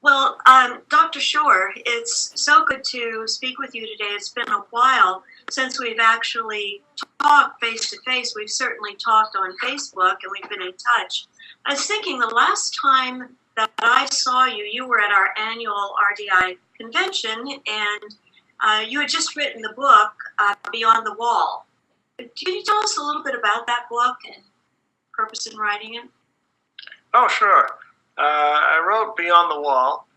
Well, Dr. Shore, it's so good to speak with you today. It's been a while since we've actually talked face to face. We've certainly talked on Facebook and we've been in touch. I was thinking the last time that I saw you, you were at our annual RDI convention and you had just written the book, Beyond the Wall. Can you tell us a little bit about that book and purpose in writing it? Oh, sure. I wrote Beyond the Wall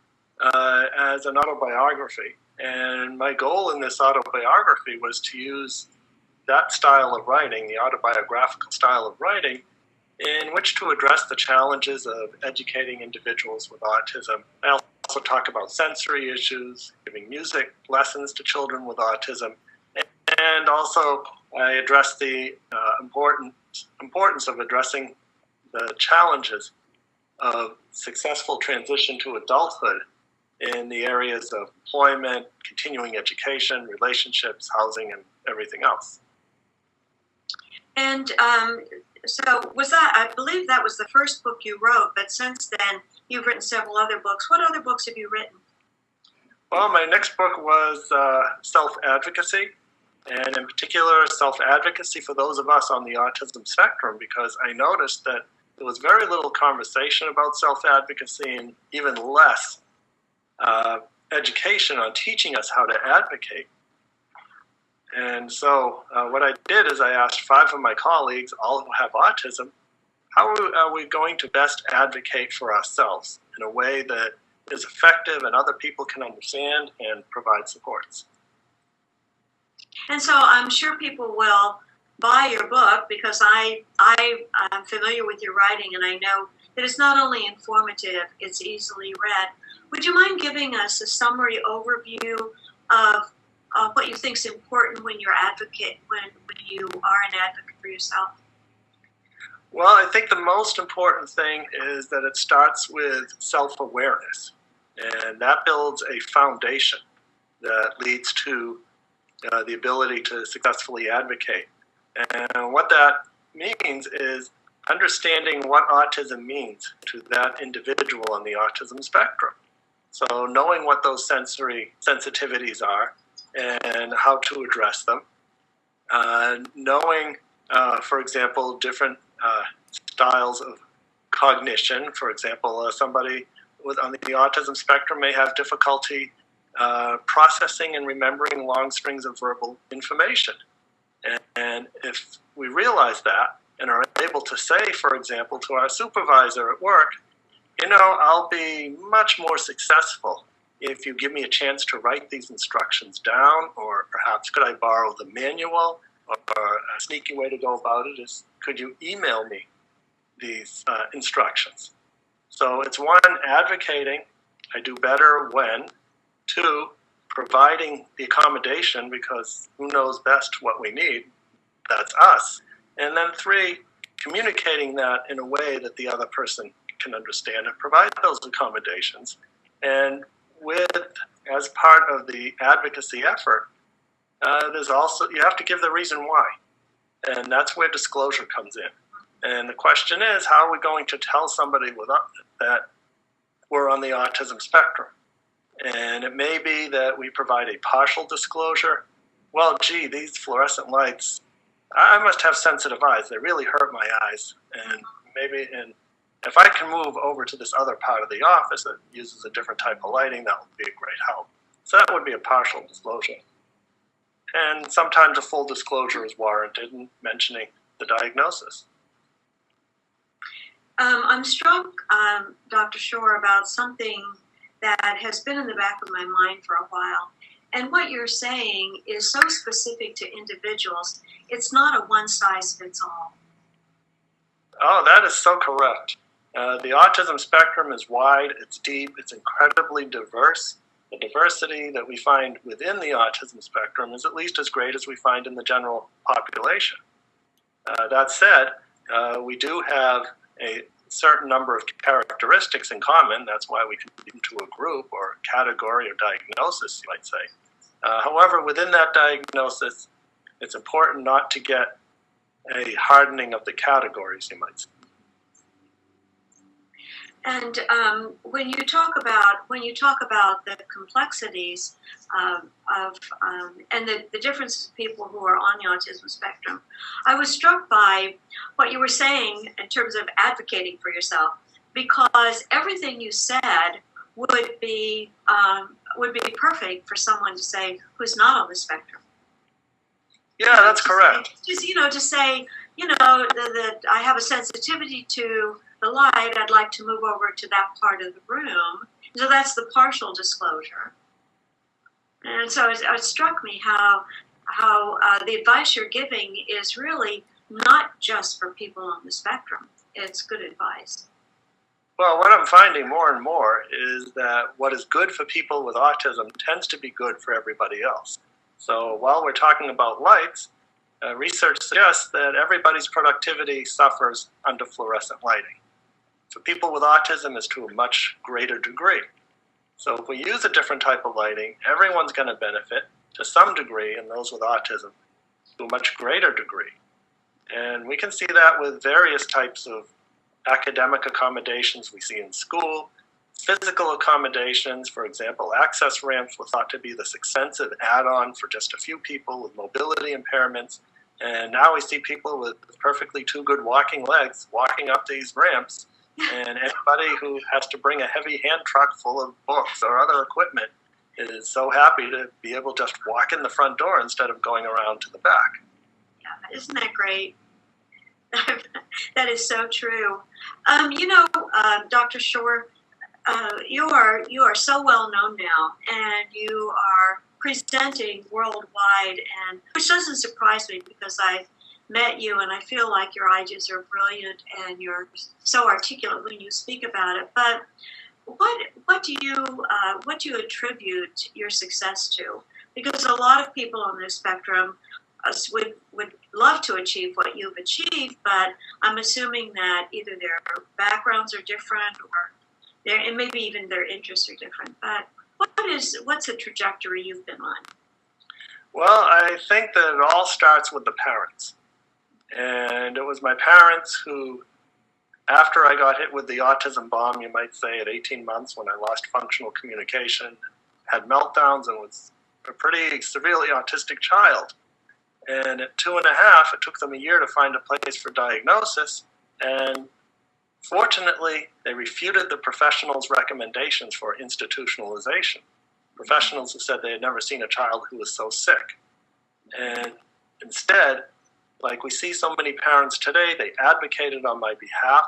as an autobiography, and my goal in this autobiography was to use that style of writing, the autobiographical style of writing, in which to address the challenges of educating individuals with autism. I also talk about sensory issues, giving music lessons to children with autism, and also I address the importance of addressing the challenges of successful transition to adulthood in the areas of employment, continuing education, relationships, housing, and everything else. And so was that, I believe that was the first book you wrote, but since then you've written several other books. What other books have you written? Well, my next book was Self-advocacy, and in particular, self-advocacy for those of us on the autism spectrum, because I noticed that there was very little conversation about self-advocacy and even less education on teaching us how to advocate. And so what I did is I asked 5 of my colleagues, all who have autism, how are we going to best advocate for ourselves in a way that is effective and other people can understand and provide supports. And so I'm sure people will buy your book because I'm familiar with your writing and I know that it's not only informative, it's easily read. Would you mind giving us a summary overview of what you think is important when you're when you are an advocate for yourself? Well, I think the most important thing is that it starts with self-awareness, and that builds a foundation that leads to the ability to successfully advocate. And what that means is understanding what autism means to that individual on the autism spectrum. So knowing what those sensory sensitivities are and how to address them. Knowing, for example, different styles of cognition. For example, somebody on the autism spectrum may have difficulty processing and remembering long strings of verbal information. And if we realize that and are able to say, for example, to our supervisor at work, you know, I'll be much more successful if you give me a chance to write these instructions down, or perhaps could I borrow the manual, or a sneaky way to go about it is, could you email me these instructions? So it's 1, advocating, I do better when. 2, providing the accommodation, because who knows best what we need? That's us. And then 3, communicating that in a way that the other person can understand and provide those accommodations. And as part of the advocacy effort, there's also, you have to give the reason why. And that's where disclosure comes in. And the question is, how are we going to tell somebody that we're on the autism spectrum? And it may be that we provide a partial disclosure. Well, gee, these fluorescent lights, I must have sensitive eyes. They really hurt my eyes. And if I can move over to this other part of the office that uses a different type of lighting, that would be a great help. So that would be a partial disclosure. And sometimes a full disclosure is warranted in mentioning the diagnosis. I'm struck, Dr. Shore, about something that has been in the back of my mind for a while. And what you're saying is so specific to individuals. It's not a one-size-fits-all. Oh, that is so correct. The autism spectrum is wide, it's deep, it's incredibly diverse. The diversity that we find within the autism spectrum is at least as great as we find in the general population. That said, we do have a certain number of characteristics in common. That's why we can lead to a group or category or diagnosis, you might say. However, within that diagnosis, it's important not to get a hardening of the categories, you might say. And when you talk about the complexities and the differences of people who are on the autism spectrum, I was struck by what you were saying in terms of advocating for yourself, because everything you said would be perfect for someone to say who's not on the spectrum. Yeah, that's correct. To say, that I have a sensitivity to the light, I'd like to move over to that part of the room. So that's the partial disclosure. And so it struck me how the advice you're giving is really not just for people on the spectrum. It's good advice. Well, what I'm finding more and more is that what is good for people with autism tends to be good for everybody else. So while we're talking about lights, research suggests that everybody's productivity suffers under fluorescent lighting. For people with autism, it's to a much greater degree. So if we use a different type of lighting, everyone's going to benefit to some degree, and those with autism to a much greater degree. And we can see that with various types of academic accommodations we see in school, physical accommodations. For example, access ramps were thought to be this expensive add-on for just a few people with mobility impairments. And now we see people with perfectly two good walking legs walking up these ramps. And anybody who has to bring a heavy hand truck full of books or other equipment is so happy to be able to just walk in the front door instead of going around to the back. Yeah, isn't that great? That is so true. Dr. Shore, you are so well known now, and you are presenting worldwide, and which doesn't surprise me because I've met you and I feel like your ideas are brilliant and you're so articulate when you speak about it. But what do you attribute your success to? Because a lot of people on the spectrum would love to achieve what you've achieved, but I'm assuming that either their backgrounds are different or and maybe even their interests are different. But what's the trajectory you've been on? Well, I think that it all starts with the parents. And it was my parents who, after I got hit with the autism bomb, you might say at 18 months when I lost functional communication, had meltdowns and was a pretty severely autistic child. And at 2.5, it took them a year to find a place for diagnosis. And fortunately, they refuted the professionals' recommendations for institutionalization. Professionals who said they had never seen a child who was so sick. And instead, like we see so many parents today, they advocated on my behalf.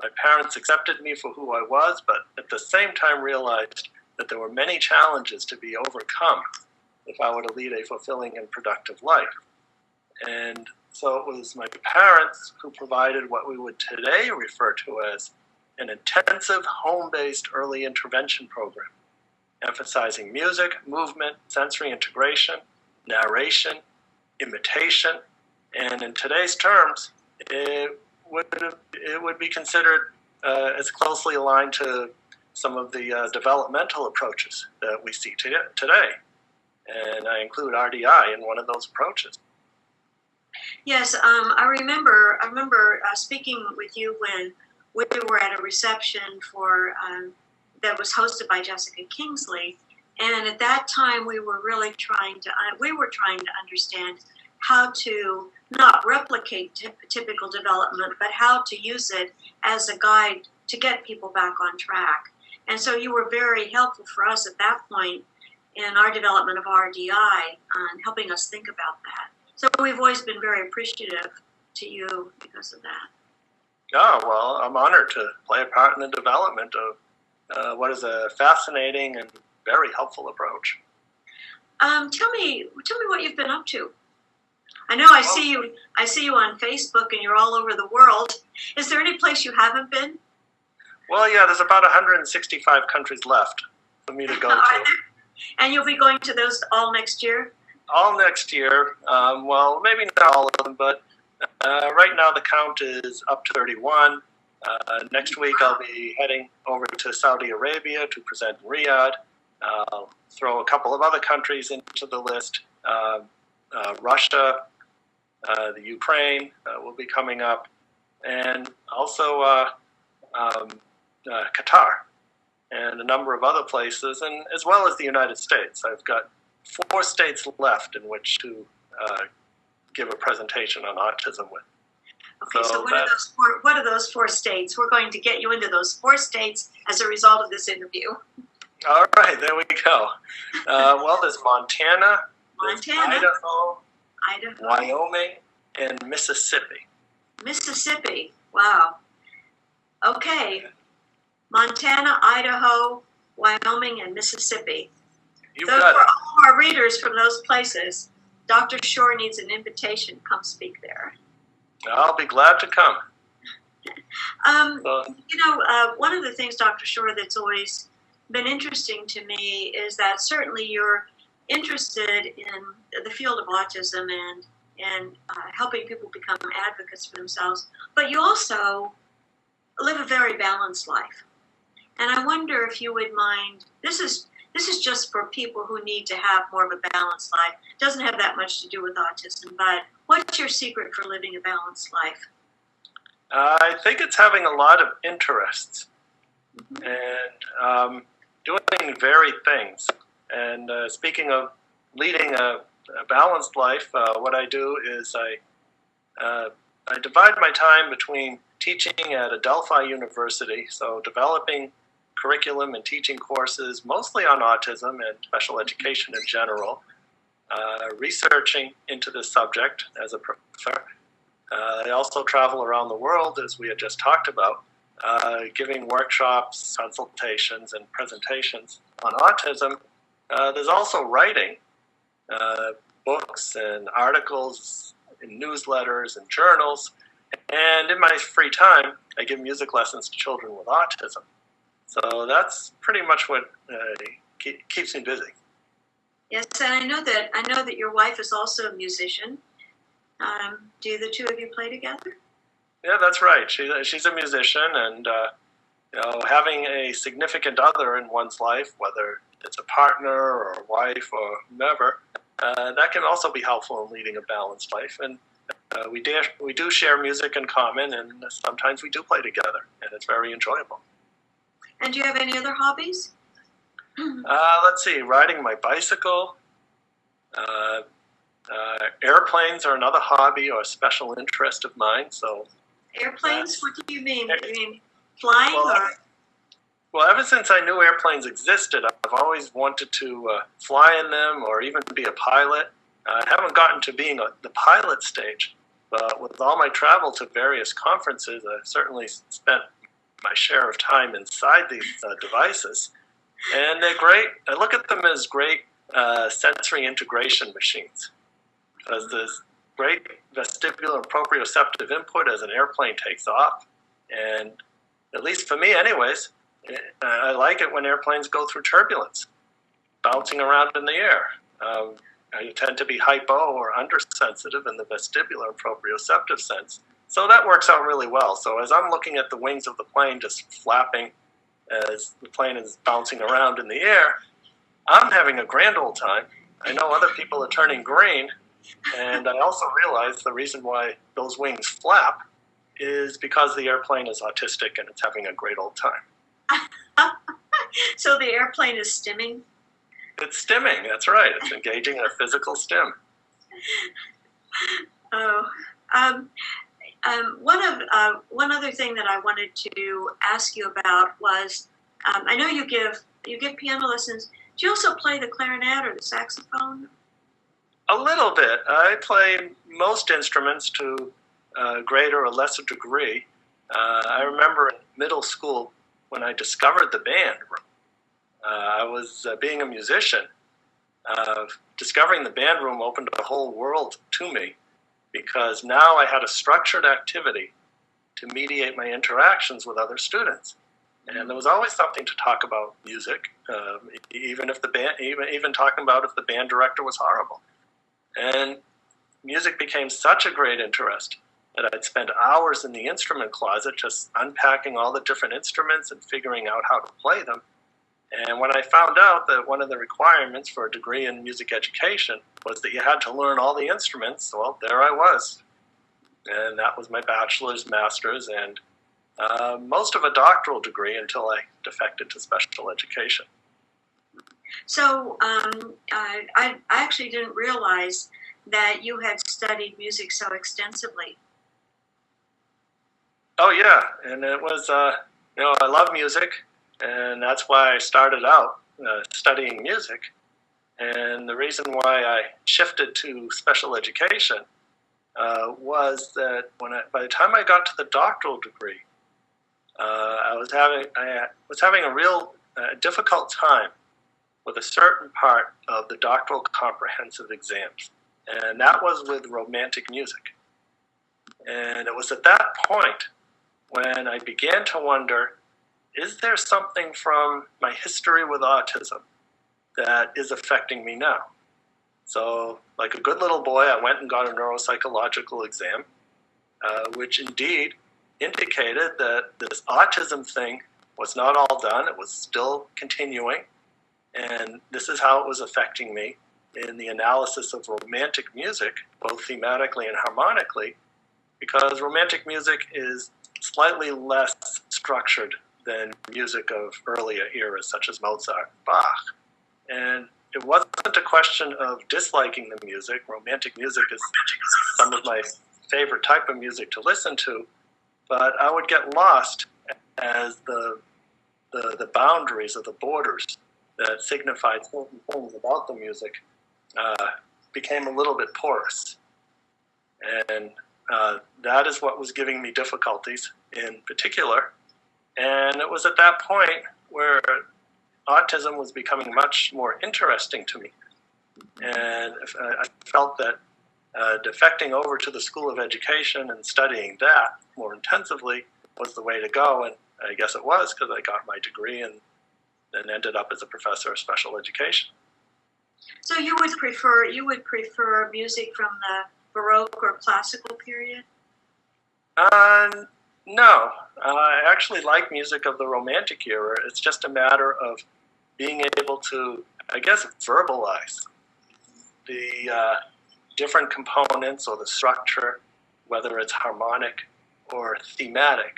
My parents accepted me for who I was, but at the same time realized that there were many challenges to be overcome if I were to lead a fulfilling and productive life. And so it was my parents who provided what we would today refer to as an intensive home-based early intervention program, emphasizing music, movement, sensory integration, narration, imitation, and in today's terms, it would be considered as closely aligned to some of the developmental approaches that we see today. And I include RDI in one of those approaches. Yes, I remember speaking with you when we were at a reception for that was hosted by Jessica Kingsley, and at that time we were really trying to understand how to not replicate typical development, but how to use it as a guide to get people back on track. And so you were very helpful for us at that point in our development of RDI and helping us think about that. So we've always been very appreciative to you because of that. Oh, well, I'm honored to play a part in the development of what is a fascinating and very helpful approach. Tell me what you've been up to. I know I see you on Facebook and you're all over the world. Is there any place you haven't been? Well, yeah, there's about 165 countries left for me to go to. And you'll be going to those all next year? All next year. Well, maybe not all of them, but right now the count is up to 31. Next week I'll be heading over to Saudi Arabia to present in Riyadh. I'll throw a couple of other countries into the list. Russia, the Ukraine will be coming up, and also Qatar and a number of other places, and as well as the United States. I've got 4 states left in which to give a presentation on autism with. Okay, so what are those 4 states? We're going to get you into those 4 states as a result of this interview. All right, there we go. Well, there's Montana, Idaho, Wyoming, and Mississippi. Mississippi, wow. Okay, Montana, Idaho, Wyoming, and Mississippi. You Those got for it. all of our readers from those places. Dr. Shore needs an invitation to come speak there. I'll be glad to come. One of the things, Dr. Shore, that's always been interesting to me is that certainly you're interested in the field of autism and helping people become advocates for themselves, but you also live a very balanced life. And I wonder if you would mind, this is just for people who need to have more of a balanced life. It doesn't have that much to do with autism, but what's your secret for living a balanced life? I think it's having a lot of interests and doing varied things. And speaking of leading a balanced life, what I do is I divide my time between teaching at Adelphi University, so developing curriculum and teaching courses mostly on autism and special education in general, researching into this subject as a professor. I also travel around the world, as we had just talked about, giving workshops, consultations, and presentations on autism. There's also writing books and articles in newsletters and journals. And in my free time, I give music lessons to children with autism. So that's pretty much what keeps me busy. Yes, and I know that your wife is also a musician. Do the two of you play together? Yeah, that's right. She's a musician, and having a significant other in one's life, whether it's a partner or a wife or whomever, that can also be helpful in leading a balanced life. And we do share music in common, and sometimes we do play together, and it's very enjoyable. And do you have any other hobbies? Let's see, riding my bicycle. Airplanes are another hobby or a special interest of mine. So airplanes? What do you mean? You mean flying? Well, ever since I knew airplanes existed, I've always wanted to fly in them or even be a pilot. I haven't gotten to being the pilot stage, but with all my travel to various conferences, I've certainly spent my share of time inside these devices. And they're great. I look at them as great sensory integration machines, because there's great vestibular and proprioceptive input as an airplane takes off. And at least for me anyways, I like it when airplanes go through turbulence, bouncing around in the air. I tend to be hypo or undersensitive in the vestibular and proprioceptive sense. So that works out really well. So as I'm looking at the wings of the plane just flapping as the plane is bouncing around in the air, I'm having a grand old time. I know other people are turning green, and I also realize the reason why those wings flap is because the airplane is autistic and it's having a great old time. So the airplane is stimming? It's stimming, that's right. It's engaging in a physical stim. One other thing that I wanted to ask you about was, I know you give piano lessons. Do you also play the clarinet or the saxophone? A little bit. I play most instruments to a greater or lesser degree. I remember in middle school when I discovered the band room. I was being a musician. Discovering the band room opened a whole world to me, because now I had a structured activity to mediate my interactions with other students. And there was always something to talk about music, even talking about if the band director was horrible. And music became such a great interest that I'd spend hours in the instrument closet just unpacking all the different instruments and figuring out how to play them. And when I found out that one of the requirements for a degree in music education was that you had to learn all the instruments, well, there I was. And that was my bachelor's, master's, and most of a doctoral degree until I defected to special education. So I actually didn't realize that you had studied music so extensively. Oh yeah, and it was, I love music, and that's why I started out studying music. And the reason why I shifted to special education was that by the time I got to the doctoral degree, I was having a real difficult time with a certain part of the doctoral comprehensive exams, and that was with romantic music. And it was at that point when I began to wonder, is there something from my history with autism that is affecting me now? So, like a good little boy, I went and got a neuropsychological exam, which indeed indicated that this autism thing was not all done. It was still continuing. And this is how it was affecting me in the analysis of romantic music, both thematically and harmonically, because romantic music is slightly less structured than music of earlier eras, such as Mozart and Bach. And it wasn't a question of disliking the music. Romantic music is some of my favorite type of music to listen to, but I would get lost as the boundaries or the borders that signified certain things about the music became a little bit porous. And that is what was giving me difficulties in particular. And it was at that point where autism was becoming much more interesting to me. And I felt that defecting over to the School of Education and studying that more intensively was the way to go. And I guess it was, because I got my degree and then ended up as a professor of special education. So you would prefer music from the Baroque or classical period? No, I actually like music of the Romantic era. It's just a matter of being able to, I guess, verbalize the different components or the structure, whether it's harmonic or thematic.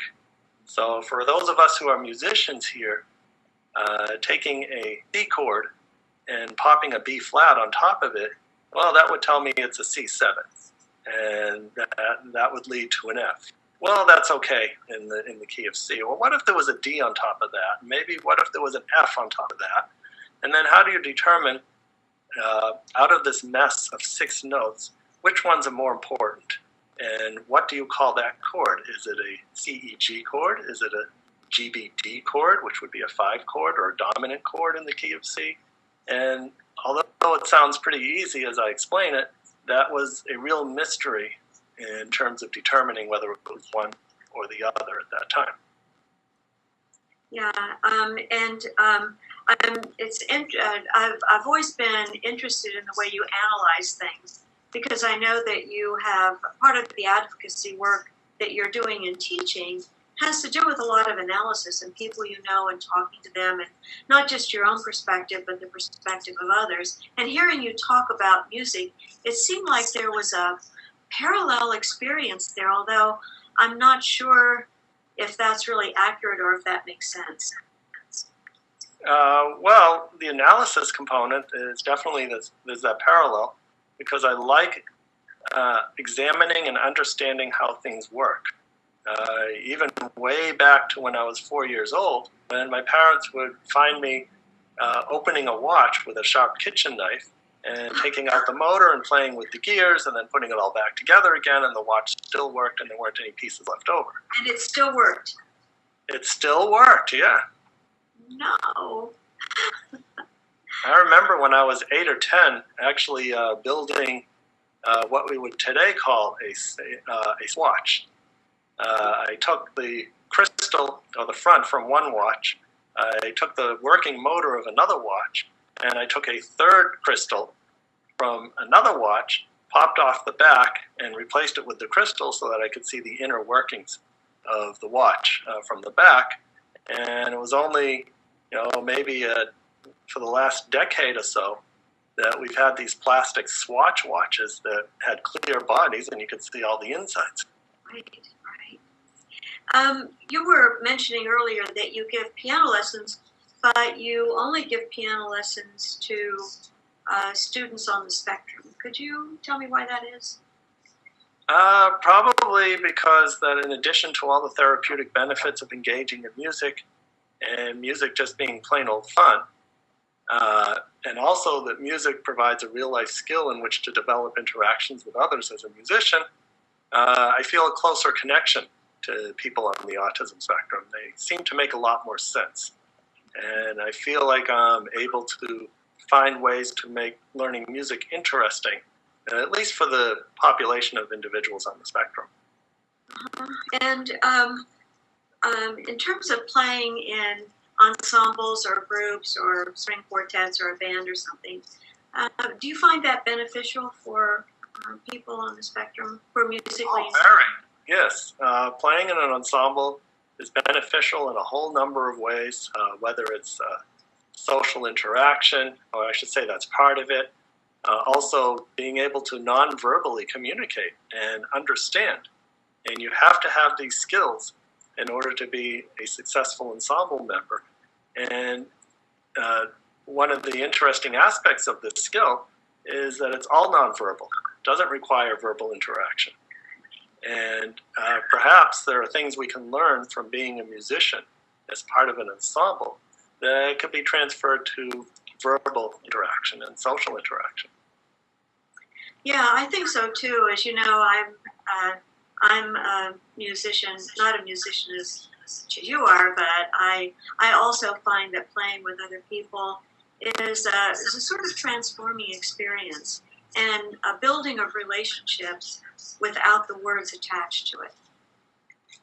So for those of us who are musicians here, taking a C chord and popping a B flat on top of it, well, that would tell me it's a C7, and that would lead to an F. Well, that's okay in the key of C. Well, what if there was a D on top of that? Maybe what if there was an F on top of that? And then how do you determine, out of this mess of 6 notes, which ones are more important? And what do you call that chord? Is it a C-E-G chord? Is it a G-B-D chord, which would be a 5 chord or a dominant chord in the key of C? And although it sounds pretty easy as I explain it, that was a real mystery in terms of determining whether it was one or the other at that time. Yeah, I've always been interested in the way you analyze things, because I know that you have part of the advocacy work that you're doing in teaching has to do with a lot of analysis and people you know and talking to them, and not just your own perspective, but the perspective of others. And hearing you talk about music, it seemed like there was a parallel experience there, although I'm not sure if that's really accurate or if that makes sense. Well, the analysis component is definitely, there's that parallel, because I like examining and understanding how things work. Even way back to when I was 4 years old, when my parents would find me opening a watch with a sharp kitchen knife and taking out the motor and playing with the gears and then putting it all back together again, and the watch still worked and there weren't any pieces left over. And it still worked? It still worked, yeah. No. I remember when I was 8 or 10 actually building what we would today call a swatch. I took the crystal, or the front, from one watch. I took the working motor of another watch, and I took a third crystal from another watch, popped off the back, and replaced it with the crystal so that I could see the inner workings of the watch from the back. And it was only, maybe for the last decade or so that we've had these plastic swatch watches that had clear bodies and you could see all the insides. Right, right. You were mentioning earlier that you give piano lessons, but you only give piano lessons to students on the spectrum. Could you tell me why that is? Probably because that in addition to all the therapeutic benefits of engaging in music, and music just being plain old fun, and also that music provides a real life skill in which to develop interactions with others as a musician, I feel a closer connection to people on the autism spectrum. They seem to make a lot more sense. And I feel like I'm able to find ways to make learning music interesting, at least for the population of individuals on the spectrum. And in terms of playing in ensembles or groups or string quartets or a band or something, do you find that beneficial for people on the spectrum, for musically? Oh, very. Yes. Playing in an ensemble is beneficial in a whole number of ways, whether it's social interaction, or I should say that's part of it. Also, being able to non-verbally communicate and understand. And you have to have these skills in order to be a successful ensemble member. And one of the interesting aspects of this skill is that it's all nonverbal. It doesn't require verbal interaction. And perhaps there are things we can learn from being a musician as part of an ensemble that could be transferred to verbal interaction and social interaction. Yeah, I think so too. As you know, I'm a musician, not a musician as you are, but I also find that playing with other people is a sort of transforming experience and a building of relationships without the words attached to it.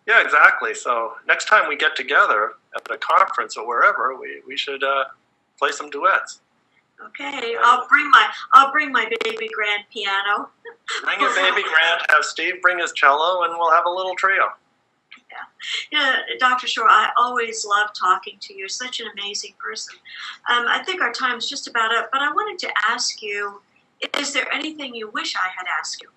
Yeah, exactly. So next time we get together at a conference or wherever, we should play some duets. Okay, I'll bring my baby grand piano. Bring your baby grand, have Steve bring his cello, and we'll have a little trio. Yeah, Dr. Shore, I always love talking to you. You're such an amazing person. I think our time's just about up, but I wanted to ask you, is there anything you wish I had asked you?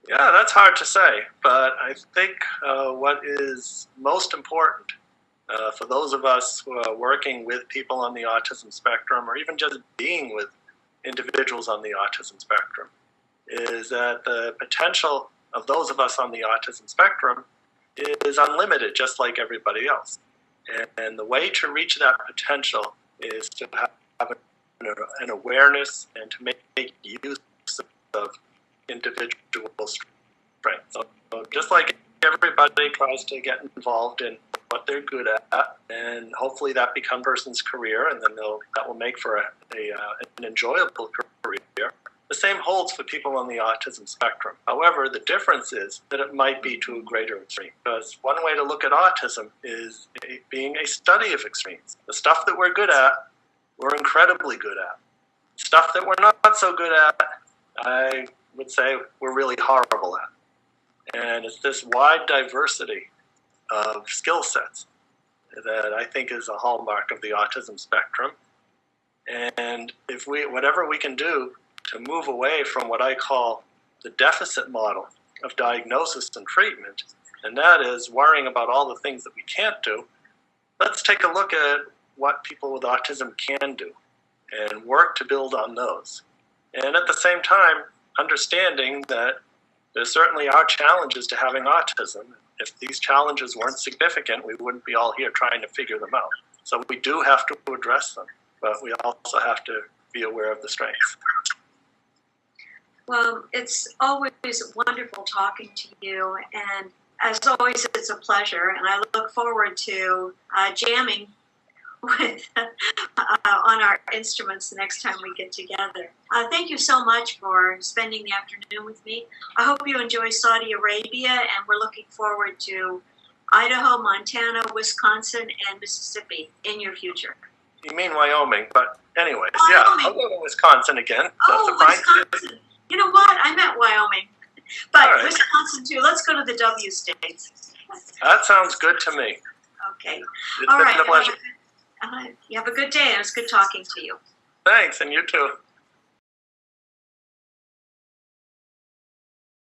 Yeah, that's hard to say, but I think what is most important for those of us who are working with people on the autism spectrum, or even just being with individuals on the autism spectrum, is that the potential of those of us on the autism spectrum is unlimited, just like everybody else. And the way to reach that potential is to have an awareness and to make use of individual strengths. So just like everybody tries to get involved in what they're good at, and hopefully that becomes a person's career, and then that will make for an enjoyable career. The same holds for people on the autism spectrum. However, the difference is that it might be to a greater extreme. Because one way to look at autism is being a study of extremes. The stuff that we're good at, we're incredibly good at. Stuff that we're not so good at, I would say we're really horrible at. And it's this wide diversity of skill sets that I think is a hallmark of the autism spectrum. And if whatever we can do to move away from what I call the deficit model of diagnosis and treatment, and that is worrying about all the things that we can't do, let's take a look at what people with autism can do and work to build on those. And at the same time, understanding that there certainly are challenges to having autism. If these challenges weren't significant, we wouldn't be all here trying to figure them out. So we do have to address them, but we also have to be aware of the strengths. Well, it's always wonderful talking to you, and as always, it's a pleasure, and I look forward to jamming with on our instruments the next time we get together. Thank you so much for spending the afternoon with me. I hope you enjoy Saudi Arabia, and we're looking forward to Idaho, Montana, Wisconsin, and Mississippi in your future. You mean Wyoming, but anyways, Wyoming. Yeah, I'll go to Wisconsin again. Wisconsin. You know what? I meant Wyoming. But right. Wisconsin too. Let's go to the W states. That sounds good to me. Okay. It's been a pleasure. You have a good day, and it's good talking to you. Thanks, and you too.